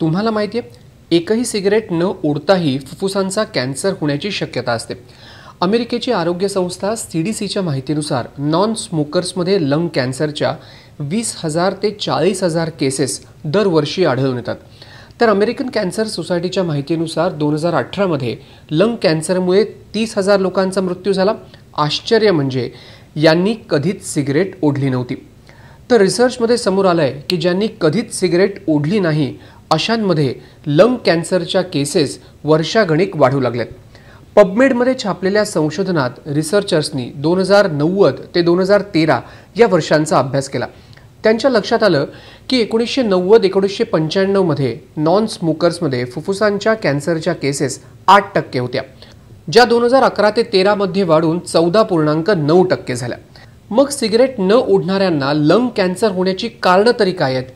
तुम्हाला माहिती आहे, एकही सिगरेट न ओढताही फुफ्फुसांचा कॅन्सर होण्याची शक्यता असते। अमेरिकेची आरोग्य संस्था सीडीसीच्या माहितीनुसार नॉन स्मोकर्समध्ये लंग कॅन्सरच्या 20,000 ते 40,000 केसेस दरवर्षी आढळून येतात। तर अमेरिकन कॅन्सर सोसायटीच्या माहितीनुसार 2018 मध्ये लंग कॅन्सरमुळे 30,000 लोकांचा मृत्यू झाला। आश्चर्य म्हणजे यांनी कधीच सिगरेट ओढली नव्हती। तर रिसर्चमध्ये समोर आलंय की ज्यांनी कधीच सिगरेट ओढली नाही अशांमध्ये लंग कॅन्सरच्या केसेस वर्षागणिक वाढू लागल्यात। पबमेडमध्ये छापलेल्या संशोधनात रिसर्चर्सनी 2090 ते 2013 या वर्षांचा अभ्यास केला। त्यांच्या लक्षात आलं की 1990-1995 मध्ये नॉन स्मोकर्समध्ये फुफ्फुसांच्या कॅन्सरच्या केसेस 8% होत्या, ज्या 2011 ते 13 मध्ये वाढून 14.9% झाल्या। मग सिगरेट न ओढणाऱ्यांना लंग कॅन्सर होण्याची कारणं तरी काय आहेत?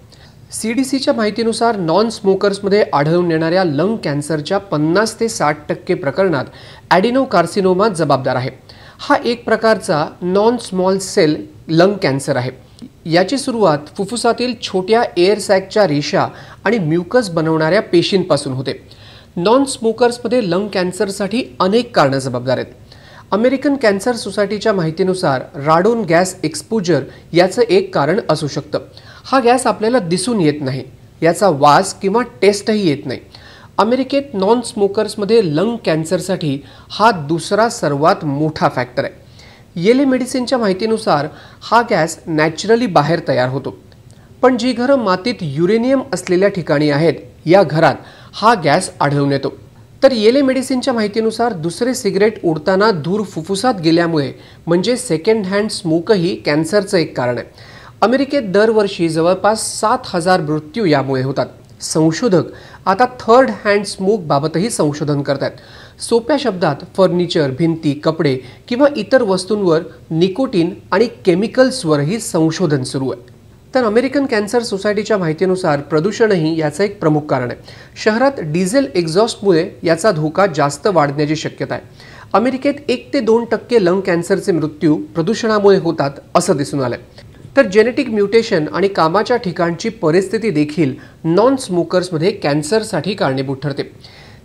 सीडीसीच्या माहितीनुसार नॉन स्मोकर्समध्ये आढळून येणाऱ्या लंग कॅन्सरच्या 50 ते 60% प्रकरणात ॲडिनोकार्सिनोमा जबाबदार आहे। हा एक प्रकारचा non small cell lung cancer आहे। याची सुरुवात फुफ्फुसातील छोट्या एअर सॅकच्या रेषा आणि म्युकस बनवणाऱ्या पेशींपासून होते। नॉन स्मोकर्समध्ये लंग कॅन्सरसाठी अनेक कारणं जबाबदार आहेत। अमेरिकन कॅन्सर सोसायटीच्या माहितीनुसार राडोन गॅस एक्सपोजर याचं एक कारण असू शकतं। हा गॅस आपल्याला दिसून येत नाही, याचा वास किंवा टेस्टही येत नाही। अमेरिकेत नॉन स्मोकर्समध्ये लंग कॅन्सरसाठी हा दुसरा सर्वात मोठा फॅक्टर आहे। येले मेडिसिनच्या माहितीनुसार हा गॅस नॅचरली बाहेर तयार होतो, पण जी घरं मातीत युरेनियम असलेल्या ठिकाणी आहेत या घरात हा गॅस आढळून येतो। तर येले मेडिसिनच्या माहितीनुसार दुसरे सिगरेट ओढताना धूर फुफ्फुसात गेल्यामुळे म्हणजे सेकंड हँड स्मोकही कॅन्सरचं एक कारण आहे। अमेरिकेत दरवर्षी जवळपास 7,000 मृत्यू यामुळे होतात। संशोधक आता थर्ड हँड स्मोक बाबतही संशोधन करतात। सोप्या शब्दात फर्निचर, भिंती, कपडे किंवा इतर वस्तूंवर निकोटीन आणि केमिकल्सवरही संशोधन सुरू आहे। तर अमेरिकन कॅन्सर सोसायटीच्या माहितीनुसार प्रदूषणही याचं एक प्रमुख कारण आहे। शहरात डिझेल एक्झॉस्टमुळे याचा धोका जास्त वाढण्याची शक्यता आहे। अमेरिकेत 1 ते 2% लंग कॅन्सरचे मृत्यू प्रदूषणामुळे होतात असं दिसून आलंय। तर जेनेटिक म्युटेशन आणि कामाच्या ठिकाणची परिस्थिती देखील नॉन स्मोकर्समध्ये कॅन्सरसाठी कारणीभूत ठरते।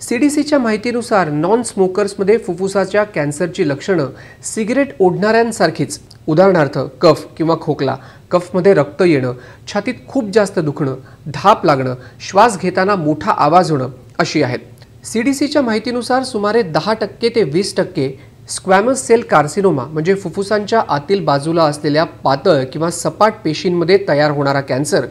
सीडीसीच्या माहितीनुसार नॉन स्मोकर्समध्ये फुफ्फुसाच्या कॅन्सरची लक्षणं सिगरेट ओढणाऱ्यांसारखीच, उदाहरणार्थ कफ किंवा खोकला, कफमध्ये रक्त येणं, छातीत खूप जास्त दुखणं, धाप लागणं, श्वास घेताना मोठा आवाज होणं अशी आहेत। सीडीसीच्या माहितीनुसार सुमारे 10% ते 20% स्क्वॅमस सेल कार्सिनोमा म्हणजे फुफ्फुसांच्या आतील बाजूला असलेल्या पातळ किंवा सपाट पेशींमध्ये तयार होणारा कॅन्सर